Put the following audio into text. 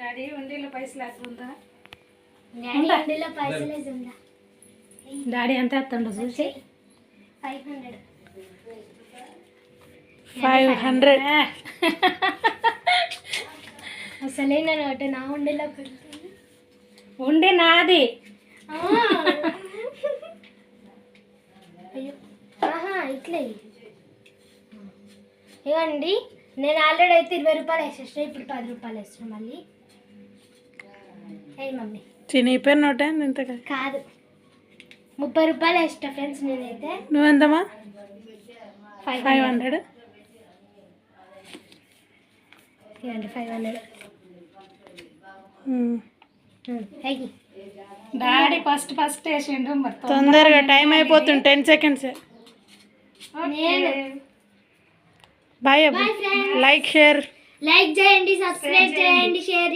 Daddy ఉండిలో పైసలు లేకుండా daddy ఎంత వేస్తుండో చూసి 500 అసలే నేను ఒకటి నా ఉండేలా ఉండే నాది అయ్యో ఇట్లే ఇవ్వండి. నేను ఆల్రెడీ అయితే 20 రూపాయలు వేసేస్తా, ఇప్పుడు 10 రూపాయలు వేస్తున్నా మళ్ళీ. అయ్యి మమ్మీ చినిగిపోయిన నోటే ఇంత కాదు 30 రూపాయలు వేస్తా ఫ్రెండ్స్ నేనైతే. నువ్వెంతమ్మా? 500 ఇవ్వండి 500. అయ్యి డాడీ ఫస్ట్ వేసిండు మొత్తం తొందరగా టైం అయిపోతుంది 10 సెకండ్స్. నేను బాయ్. లైక్ చేయండి, సబ్స్క్రైబ్ చేయండి, షేర్